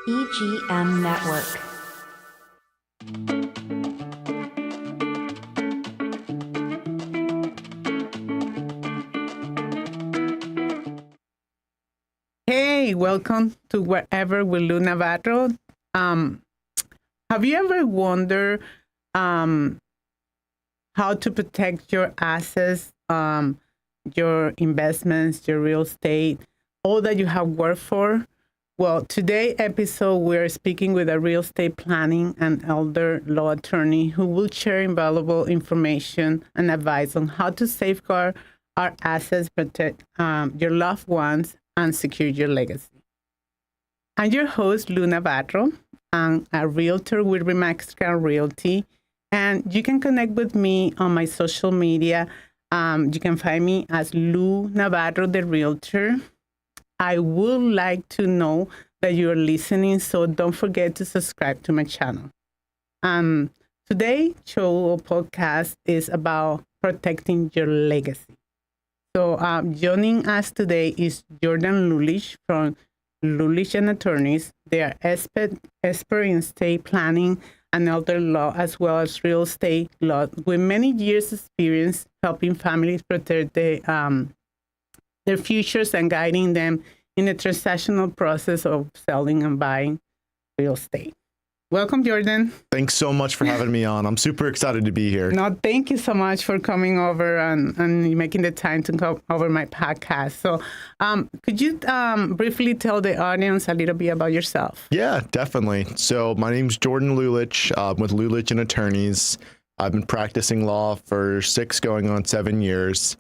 EGM Network. Hey, welcome to Wherever with Navarro. Have you ever wondered how to protect your assets, your investments, your real estate, all that you have worked for? Well, today's episode, we're speaking with a real estate planning and elder law attorney who will share invaluable information and advice on how to safeguard our assets, protect your loved ones, and secure your legacy. I'm your host, Lu Navarro. I'm a realtor with Remax Realty, and you can connect with me on my social media. You can find me as Lu Navarro, the realtor. I would like to know that you're listening, so don't forget to subscribe to my channel. Today's show or podcast is about protecting your legacy. So joining us today is Jordan Lulich from Lulich Attorneys. They are expert in estate planning and elder law, as well as real estate law, with many years' experience helping families protect their futures and guiding them in the transactional process of selling and buying real estate. Welcome, Jordan. Thanks so much for having me on. I'm super excited to be here. No, thank you so much for coming over and making the time to come over my podcast. So could you briefly tell the audience a little bit about yourself? Yeah, definitely. So my name's Jordan Lulich with Lulich Attorneys. I've been practicing law for 6 going on 7 years.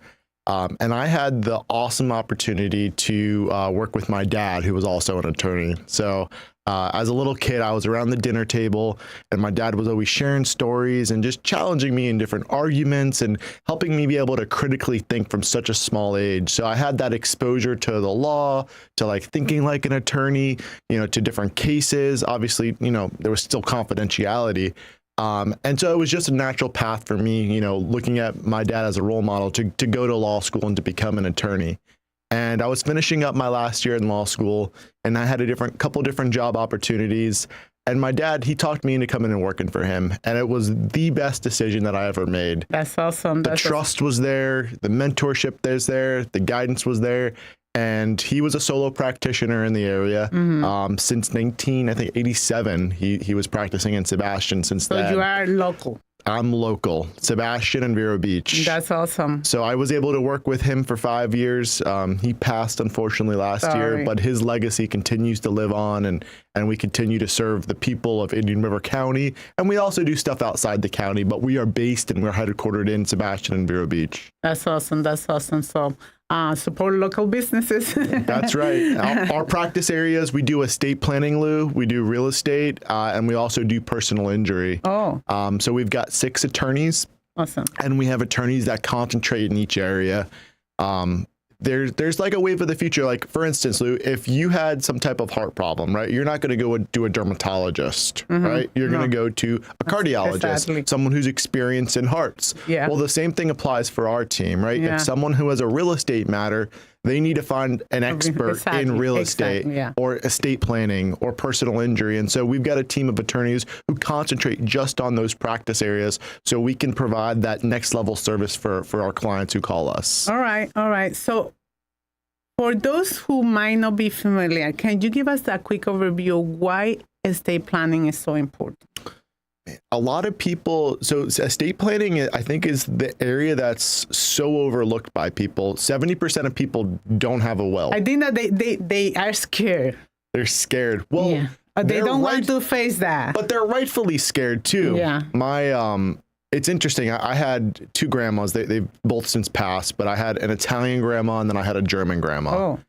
And I had the awesome opportunity to work with my dad, who was also an attorney. So as a little kid, I was around the dinner table, and my dad was always sharing stories and just challenging me in different arguments and helping me be able to critically think from such a small age. So I had that exposure to the law, to like thinking like an attorney, to different cases. Obviously, there was still confidentiality. And so it was just a natural path for me, looking at my dad as a role model to go to law school and to become an attorney. And I was finishing up my last year in law school, and I had a couple different job opportunities. And my dad, he talked me into coming and working for him. And it was the best decision that I ever made. That's awesome. The trust was there, the mentorship was there, the guidance was there. And he was a solo practitioner in the area since 1987. He was practicing in Sebastian since then. So you are local. I'm local, Sebastian and Vero Beach. That's awesome. So I was able to work with him for 5 years. He passed, unfortunately, last year, but his legacy continues to live on, and we continue to serve the people of Indian River County. And we also do stuff outside the county, but we are based and we're headquartered in Sebastian and Vero Beach. That's awesome. That's awesome. So support local businesses. That's right. Our practice areas, we do estate planning, Lou. We do real estate, and we also do personal injury. Oh. So we've got 6 attorneys. Awesome. And we have attorneys that concentrate in each area. There's like a wave of the future. Like, for instance, Lou, if you had some type of heart problem, right, you're not going to go do a dermatologist, right? You're going to go to a cardiologist, someone who's experienced in hearts. Yeah. Well, the same thing applies for our team, right? Yeah. If someone who has a real estate matter, they need to find an expert in real estate or estate planning or personal injury. And so we've got a team of attorneys who concentrate just on those practice areas so we can provide that next level service for our clients who call us. All right. All right. So for those who might not be familiar, can you give us a quick overview of why estate planning is so important? A lot of people, so estate planning, I think, is the area that's so overlooked by people. 70% of people don't have a will. I think that they are scared. They're scared. Well, they don't want to face that. But they're rightfully scared too. Yeah. It's interesting. I had 2 grandmas. They've both since passed, but I had an Italian grandma and then I had a German grandma. Oh.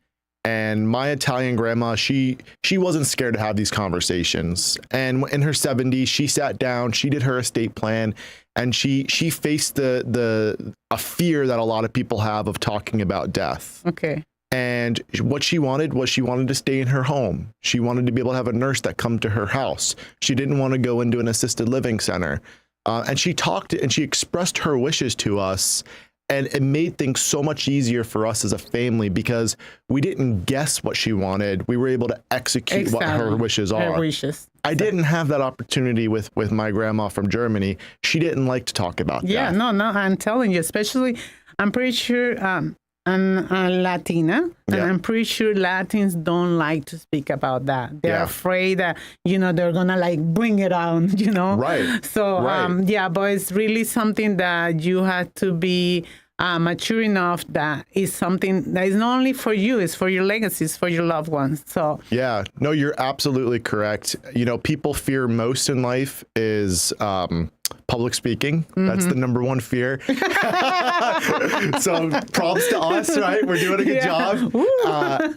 And my Italian grandma, she wasn't scared to have these conversations. And in her 70s, she sat down, she did her estate plan, and she faced a fear that a lot of people have of talking about death. Okay. And what she wanted was to stay in her home. She wanted to be able to have a nurse that come to her house. She didn't want to go into an assisted living center. And she talked and she expressed her wishes to us. And it made things so much easier for us as a family because we didn't guess what she wanted. We were able to execute what her wishes are. Her wishes. I didn't have that opportunity with my grandma from Germany. She didn't like to talk about that. No, I'm telling you, especially, I'm pretty sure I'm Latina, and I'm pretty sure Latins don't like to speak about that. They're afraid that, they're going to like bring it on, Right. So, but it's really something that you have to be mature enough that is something that is not only for you, it's for your legacies, for your loved ones. So yeah, no, you're absolutely correct. People fear most in life is public speaking. That's the number one fear. So props to us, right? We're doing a good job.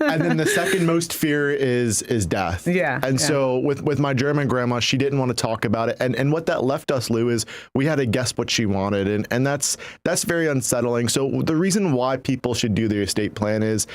And then the second most fear is death. Yeah. And so with my German grandma, she didn't want to talk about it. And what that left us, Lou, is we had to guess what she wanted. And that's very unsettling. So the reason why people should do their estate plan is,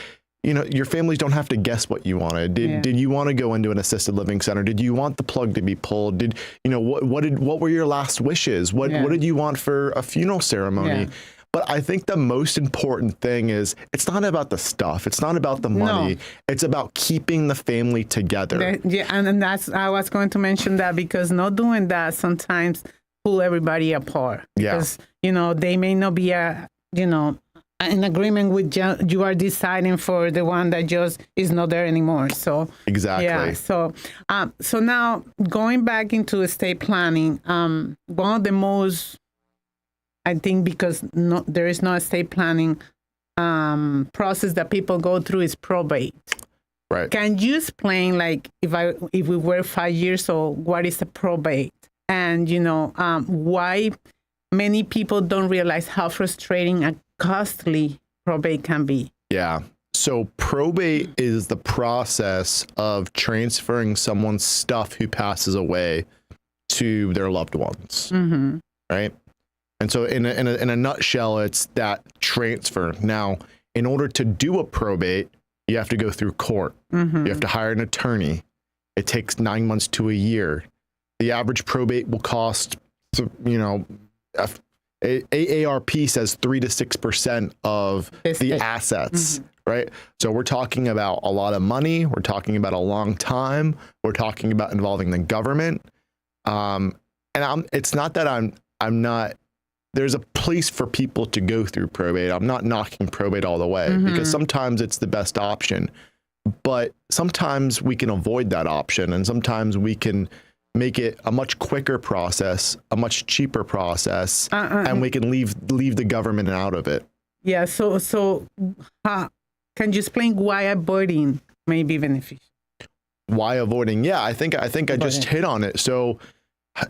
your families don't have to guess what you wanted. Did you want to go into an assisted living center? Did you want the plug to be pulled? What were your last wishes? What did you want for a funeral ceremony? Yeah. But I think the most important thing is it's not about the stuff. It's not about the money. No. It's about keeping the family together. And I was going to mention that because not doing that sometimes pull everybody apart. Yeah. Because, they may not be in agreement with you are deciding for the one that just is not there anymore. So exactly. Yeah. So now going back into estate planning, one of the most, I think, because there is no estate planning process that people go through is probate. Right. Can you explain, like, if we were 5 years old, what is a probate, and why many people don't realize how frustrating and costly probate can be? Yeah. So probate is the process of transferring someone's stuff who passes away to their loved ones. Mm-hmm. Right. And so in a nutshell, it's that transfer. Now, in order to do a probate, you have to go through court. Mm-hmm. You have to hire an attorney. It takes 9 months to a year. The average probate will cost, AARP says 3 to 6% of the assets, right? So we're talking about a lot of money. We're talking about a long time. We're talking about involving the government. It's not that I'm not. There's a place for people to go through probate. I'm not knocking probate all the way because sometimes it's the best option, but sometimes we can avoid that option, and sometimes we can make it a much quicker process, a much cheaper process, and we can leave the government out of it. Yeah. So can you explain why avoiding may be beneficial? Why avoiding? Yeah, I think I just hit on it. So,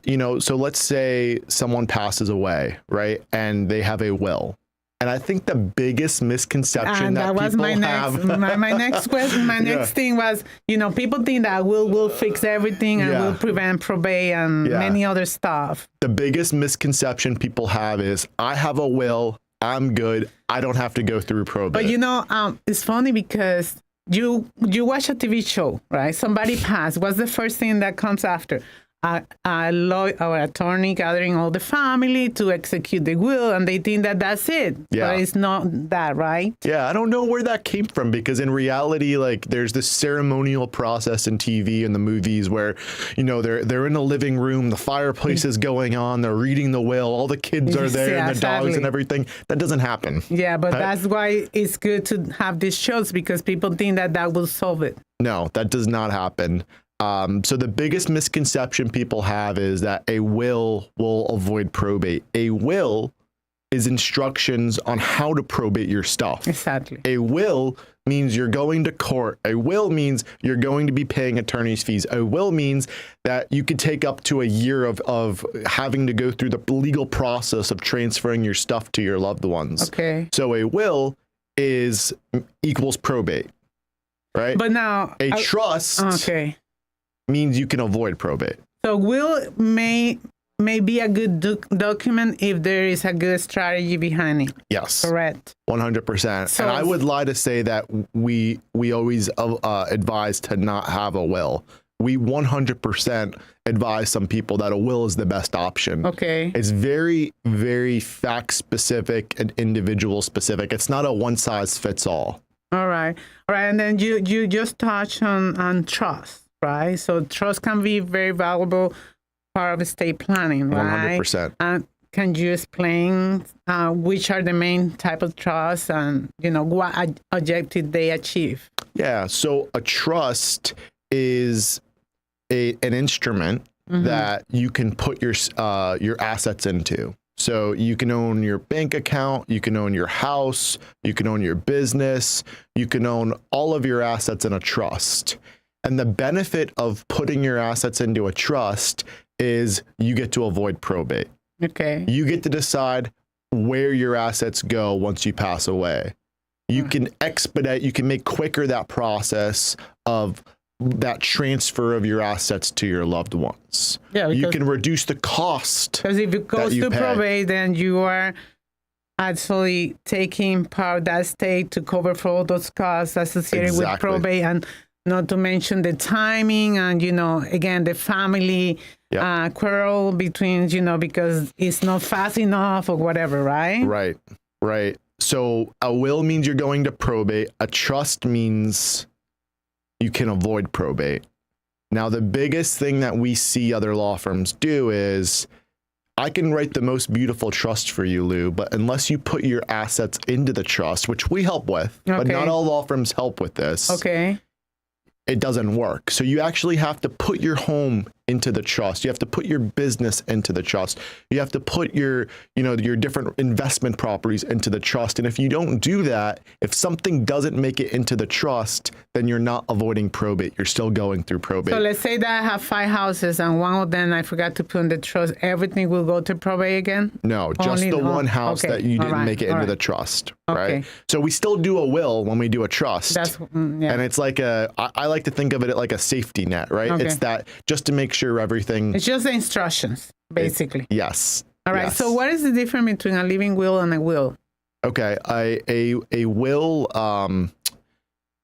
so let's say someone passes away, right? And they have a will. And I think the biggest misconception that people have. My next question, my next thing was, people think that will fix everything and will prevent probate and many other stuff. The biggest misconception people have is, I have a will, I'm good, I don't have to go through probate. But it's funny because you watch a TV show, right? Somebody passed. What's the first thing that comes after? Our attorney gathering all the family to execute the will, and they think that that's it. Yeah. But it's not that, right? Yeah, I don't know where that came from, because in reality, like, there's this ceremonial process in TV and the movies where, they're in the living room, the fireplace is going on, they're reading the will, all the kids are there, and the dogs and everything. That doesn't happen. Yeah, but that's why it's good to have these shows, because people think that will solve it. No, that does not happen. So the biggest misconception people have is that a will avoid probate. A will is instructions on how to probate your stuff. Exactly. A will means you're going to court. A will means you're going to be paying attorney's fees. A will means that you could take up to a year of having to go through the legal process of transferring your stuff to your loved ones. Okay. So a will equals probate, right? But now a trust means you can avoid probate. So will may be a good document if there is a good strategy behind it. Yes. Correct. 100%. So, and I would lie to say that we always advise to not have a will. we 100% advise some people that a will is the best option. Okay. It's very, very fact specific and individual specific. It's not a one size fits all. All right. And then you just touched on trust, right? So trust can be very valuable part of estate planning, right? 100%. And can you explain which are the main type of trusts and, what objective they achieve? Yeah. So a trust is an instrument that you can put your assets into. So you can own your bank account, you can own your house, you can own your business, you can own all of your assets in a trust. And the benefit of putting your assets into a trust is you get to avoid probate. Okay. You get to decide where your assets go once you pass away. You can you can make quicker that process of that transfer of your assets to your loved ones. Yeah, you can reduce the cost. Because if it goes to probate, then you are actually taking part of that estate to cover for all those costs associated with probate, and not to mention the timing and, again, the family quarrel between, because it's not fast enough or whatever, right? Right. So a will means you're going to probate. A trust means you can avoid probate. Now, the biggest thing that we see other law firms do is, I can write the most beautiful trust for you, Lou, but unless you put your assets into the trust, which we help with, but not all law firms help with this. Okay. It doesn't work. So you actually have to put your home into the trust. You have to put your business into the trust. You have to put your different investment properties into the trust. And if you don't do that, if something doesn't make it into the trust, then you're not avoiding probate. You're still going through probate. So let's say that I have 5 houses and one of them I forgot to put in the trust. Everything will go to probate again? No, just the one house that you didn't make it into the trust, right? So we still do a will when we do a trust. And it's like I like to think of it like a safety net, right? It's that just to make sure everything. It's just the instructions, basically. Yes. All right. Yes. So what is the difference between a living will and a will? Okay. A will.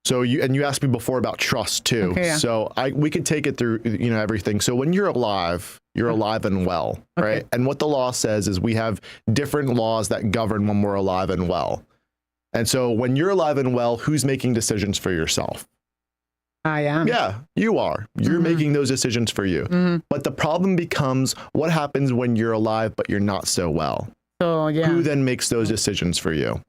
So you asked me before about trust too. Okay, yeah. So we could take it through, everything. So when you're alive and well, right? And what the law says is we have different laws that govern when we're alive and well. And so when you're alive and well, who's making decisions for yourself? I am. Yeah, you are. You're making those decisions for you. But the problem becomes, what happens when you're alive but you're not so well? So who then makes those decisions for you?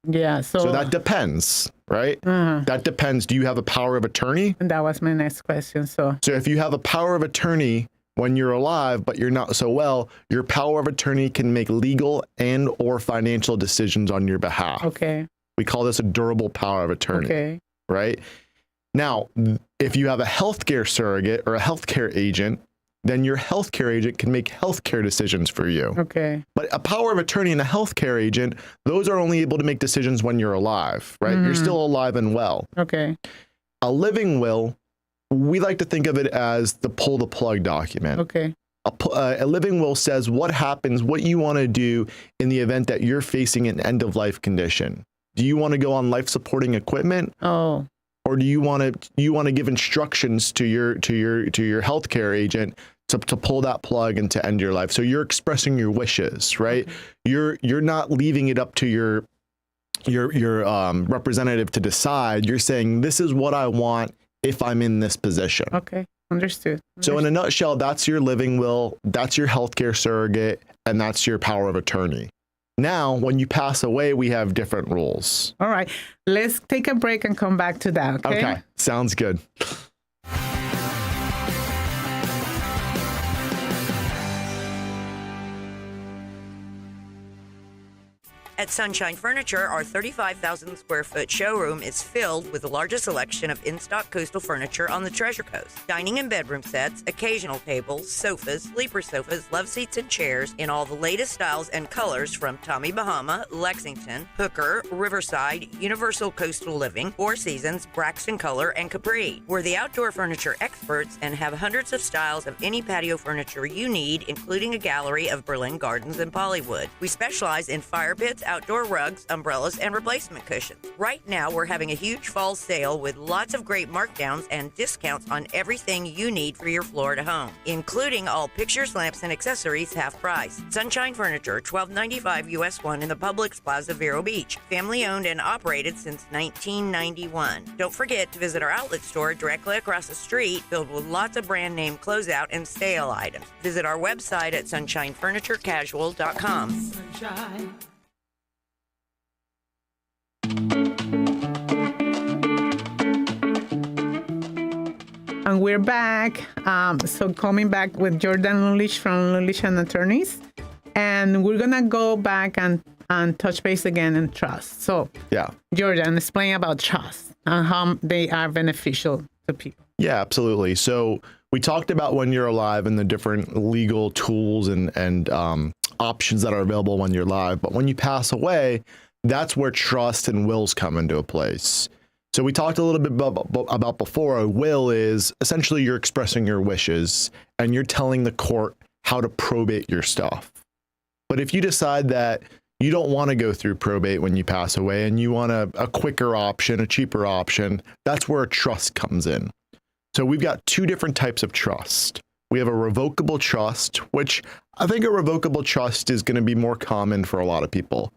Yeah. So that depends, right? That depends. Do you have a power of attorney? And that was my next question. So if you have a power of attorney when you're alive but you're not so well, your power of attorney can make legal and or financial decisions on your behalf. Okay. We call this a durable power of attorney. Okay. Right? Now, if you have a healthcare surrogate or a healthcare agent, then your healthcare agent can make healthcare decisions for you. Okay. But a power of attorney and a healthcare agent, those are only able to make decisions when you're alive, right? You're still alive and well. Okay. A living will, we like to think of it as the pull the plug document. Okay. A living will says what happens, what you want to do in the event that you're facing an end of life condition. Do you want to go on life supporting equipment? Oh. Or do you want to give instructions to your healthcare agent to pull that plug and to end your life? So you're expressing your wishes, right? Okay. You're not leaving it up to your representative to decide. You're saying, this is what I want if I'm in this position. Okay, understood. So in a nutshell, that's your living will, that's your healthcare surrogate, and that's your power of attorney. Now, when you pass away, we have different rules. All right. Let's take a break and come back to that, okay? Okay. Sounds good. At Sunshine Furniture, our 35,000 square foot showroom is filled with the largest selection of in-stock coastal furniture on the Treasure Coast. Dining and bedroom sets, occasional tables, sofas, sleeper sofas, love seats, and chairs in all the latest styles and colors from Tommy Bahama, Lexington, Hooker, Riverside, Universal Coastal Living, Four Seasons, Braxton Color, and Capri. We're the outdoor furniture experts and have hundreds of styles of any patio furniture you need, including a gallery of Berlin Gardens and Bollywood. We specialize in fire pits, outdoor rugs, umbrellas, and replacement cushions. Right now, we're having a huge fall sale with lots of great markdowns and discounts on everything you need for your Florida home, including all pictures, lamps, and accessories half price. Sunshine Furniture, $12.95 US 1 in the Publix Plaza, Vero Beach. Family owned and operated since 1991. Don't forget to visit our outlet store directly across the street, filled with lots of brand name closeout and sale items. Visit our website at sunshinefurniturecasual.com. Sunshine. And we're back. So coming back with Jordan Lulich from Lulich Attorneys. And we're going to go back and touch base again on trust. So, Yeah. Jordan, explain about trust and how they are beneficial to people. Yeah, absolutely. So we talked about when you're alive and the different legal tools and options that are available when you're alive. But when you pass away, that's where trust and wills come into place. So we talked a little bit about before. A will is essentially you're expressing your wishes and you're telling the court how to probate your stuff. But if you decide that you don't want to go through probate when you pass away and you want a quicker option, a cheaper option, that's where a trust comes in. So we've got two different types of trust. We have a revocable trust, which I think a revocable trust is going to be more common for a lot of people.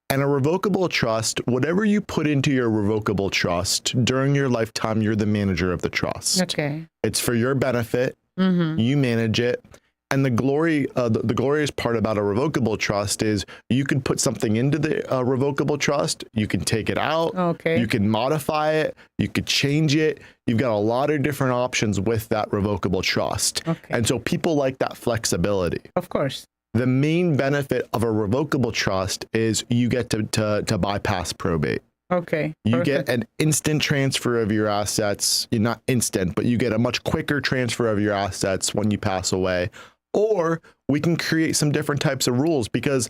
And a revocable trust, whatever you put into your revocable trust during your lifetime, you're the manager of the trust. Okay. It's for your benefit. Mm-hmm. You manage it. And the glorious part about a revocable trust is you can put something into the revocable trust. You can take it out. Okay. You can modify it. You could change it. You've got a lot of different options with that revocable trust. Okay. And so people like that flexibility. Of course. The main benefit of a revocable trust is you get to bypass probate. Okay. You Perfect. get an instant transfer of your assets. Not instant, but you get a much quicker transfer of your assets when you pass away. Or we can create some different types of rules, because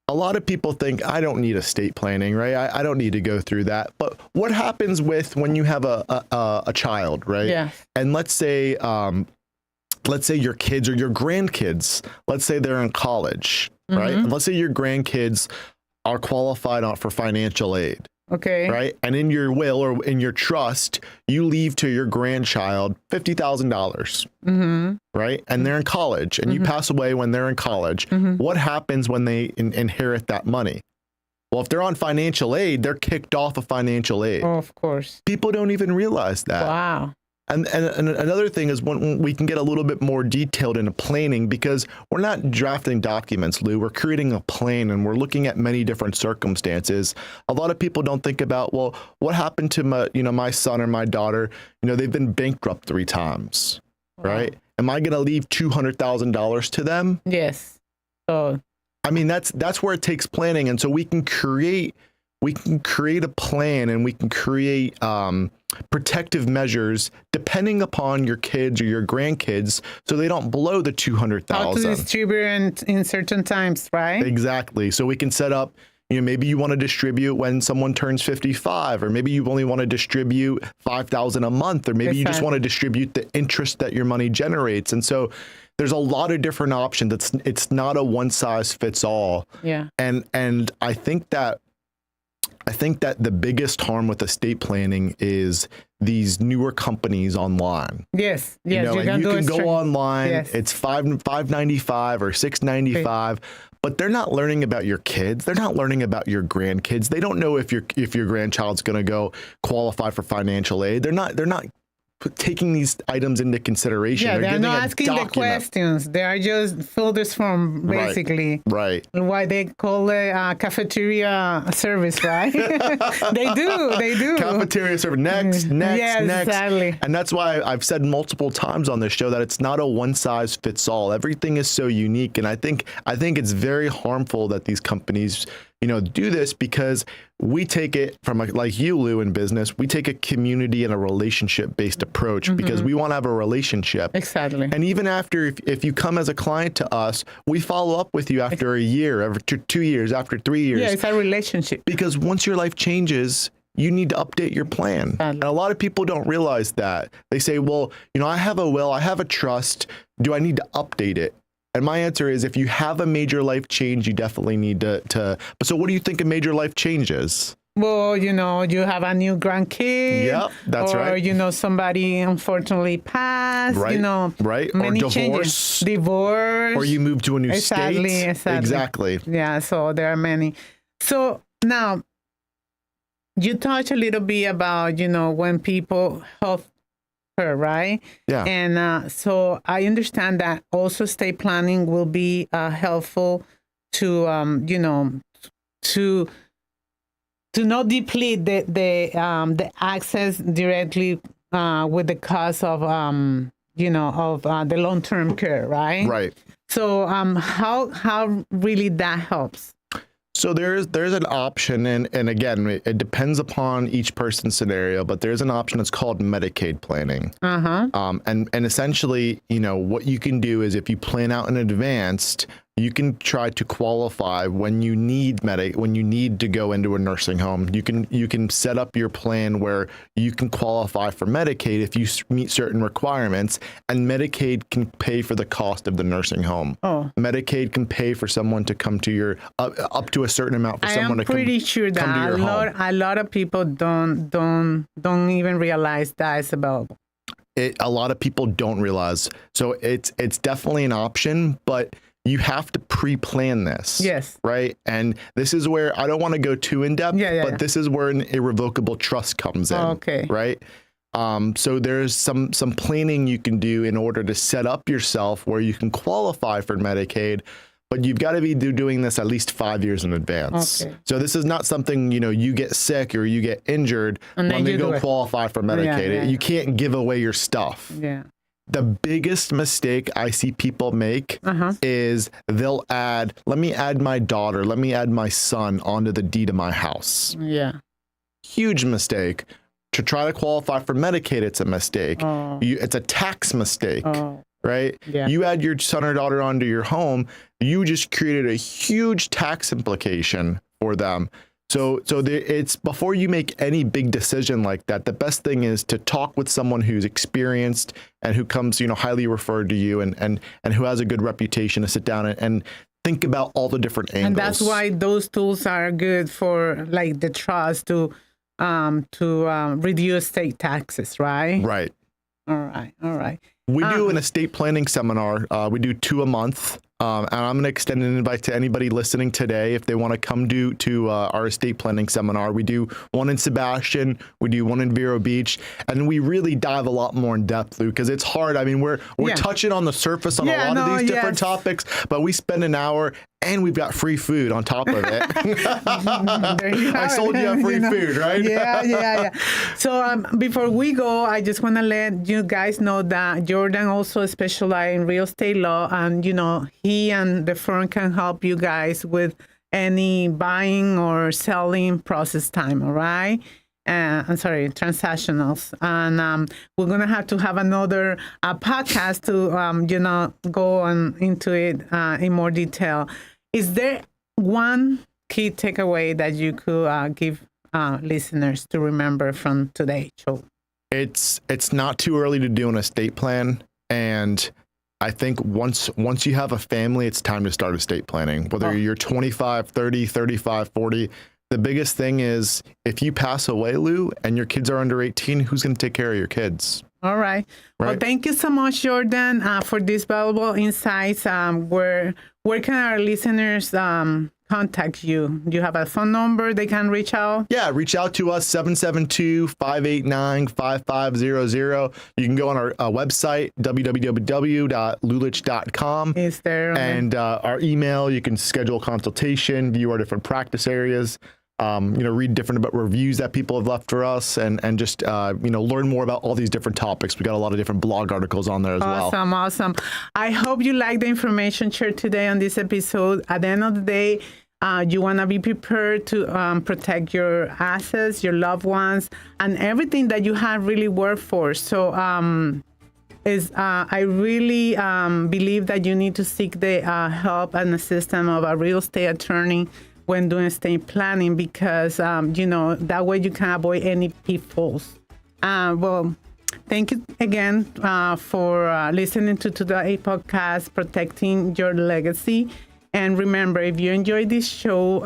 a lot of people think, I don't need estate planning, right? I don't need to go through that. But what happens when you have a child, right? Yeah. And let's say your kids or your grandkids, let's say they're in college, right? And let's say your grandkids are qualified for financial aid. Okay. Right. And in your will or in your trust, you leave to your grandchild $50,000. Right. And they're in college and you pass away when they're in college. What happens when they inherit that money? Well, if they're on financial aid, they're kicked off of financial aid. Oh, of course. People don't even realize that. Wow. And another thing is when we can get a little bit more detailed into planning, because we're not drafting documents, Lou. We're creating a plan and we're looking at many different circumstances. A lot of people don't think about, well, what happened to my son or my daughter? They've been bankrupt 3 times, right? Am I going to leave $200,000 to them? Yes. So I mean, that's where it takes planning. And so we can create a plan and we can create protective measures depending upon your kids or your grandkids, so they don't blow the 200,000. how to distribute in certain times, right? Exactly. So we can set up, maybe you want to distribute when someone turns 55, or maybe you only want to distribute 5,000 a month, or maybe you just want to distribute the interest that your money generates. And so there's a lot of different options. It's not a one size fits all. Yeah. And I think that the biggest harm with estate planning is these newer companies online. Yes. You can go online. Yes. It's $5.95 or $6.95, but they're not learning about your kids. They're not learning about your grandkids. They don't know if your grandchild's going to go qualify for financial aid. They're not taking these items into consideration. Yeah, they're not asking the document. questions. They are just filled this form, basically. Right. Why they call it cafeteria service, right? They do. Cafeteria service. Next. Yes, exactly. And that's why I've said multiple times on this show that it's not a one size fits all. Everything is so unique. And I think it's very harmful that these companies do this, because we take it from like you, Lou, in business, we take a community and a relationship based approach because we want to have a relationship. Exactly. And even after, if you come as a client to us, we follow up with you after a year, after 2 years, after 3 years. Yeah, it's a relationship. Because once your life changes, you need to update your plan. Exactly. And a lot of people don't realize that. They say, well, I have a will, I have a trust. Do I need to update it? And my answer is, if you have a major life change, you definitely need to. But so what do you think a major life change is? Well, you have a new grandkid. Yep, that's right. Or, somebody unfortunately passed, Right, right. Or many divorce. changes. Divorce. Or you move to a new state. Exactly. Yeah, so there are many. So now, you touch a little bit about, when people health care, right? Yeah. And so I understand that also estate planning will be helpful to, to not deplete the access directly with the cost of of the long-term care, right? Right. So how really that helps? So there's an option, and again, it depends upon each person's scenario, but there's an option that's called Medicaid planning. And essentially, what you can do is, if you plan out in advance, you can try to qualify when you need to go into a nursing home. You can set up your plan where you can qualify for Medicaid if you meet certain requirements, and Medicaid can pay for the cost of the nursing home. Medicaid can pay for someone to come to your up to a certain amount for someone to come. I'm pretty sure that a lot of people don't even realize that it's available. A lot of people don't realize. So it's definitely an option, but you have to pre-plan this. Yes. Right. And this is where I don't want to go too in depth, but this is where an irrevocable trust comes in. Okay. Right. So there's some planning you can do in order to set up yourself where you can qualify for Medicaid, but you've got to be doing this at least 5 years in advance. Okay. So this is not something, you get sick or you get injured and when they go qualify for Medicaid. You can't give away your stuff. Yeah. The biggest mistake I see people make is they'll let me add my daughter, let me add my son onto the deed of my house. Yeah. Huge mistake. To try to qualify for Medicaid, it's a mistake. It's a tax mistake, right? Yeah. You add your son or daughter onto your home, you just created a huge tax implication for them. So it's before you make any big decision like that, the best thing is to talk with someone who's experienced and who comes, highly referred to you and who has a good reputation, to sit down and think about all the different angles. And that's why those tools are good for like the trust to reduce state taxes, right? Right. All right. We do an estate planning seminar. We do 2 a month. And I'm going to extend an invite to anybody listening today if they want to come to our estate planning seminar. We do one in Sebastian, we do one in Vero Beach, and we really dive a lot more in depth, Lou, because it's hard. I mean, we're touching on the surface on a lot of these different topics, but we spend an hour and we've got free food on top of it. I sold you free food, right? Yeah. So before we go, I just want to let you guys know that Jordan also specializes in real estate law, and he and the firm can help you guys with any buying or selling process time. All right. I'm sorry, transactionals. And we're going to have another podcast to, go on into it in more detail. Is there one key takeaway that you could give listeners to remember from today's show? It's not too early to do an estate plan. And I think once you have a family, it's time to start estate planning. Whether you're 25, 30, 35, 40, the biggest thing is if you pass away, Lou, and your kids are under 18, who's going to take care of your kids? All right. Well, thank you so much, Jordan, for these valuable insights. Where can our listeners contact you? Do you have a phone number they can reach out? Yeah, reach out to us, 772-589-5500. You can go on our website, www.lulich.com. Is there? And our email, you can schedule a consultation, view our different practice areas. Read different about reviews that people have left for us, and just learn more about all these different topics. We got a lot of different blog articles on there as well. Awesome. I hope you like the information shared today on this episode. At the end of the day, you want to be prepared to protect your assets, your loved ones, and everything that you have really worked for. So I really believe that you need to seek the help and assistance of a real estate attorney when doing estate planning, because, that way you can avoid any pitfalls. Thank you again for listening to today's podcast, Protecting Your Legacy. And remember, if you enjoyed this show,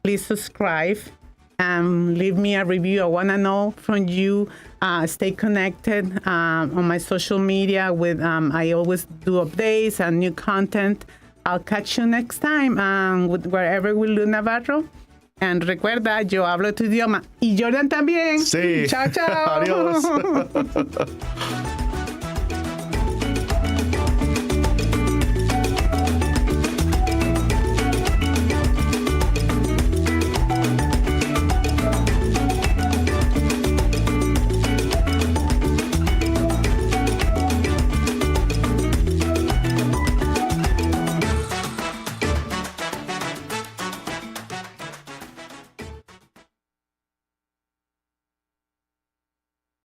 please subscribe and leave me a review. I want to know from you. Stay connected on my social media. I always do updates and new content. I'll catch you next time with Wherever with Lulich Navarro. And recuerda, yo hablo tu idioma. Y Jordan también. Sí. Chao, chao. Adiós.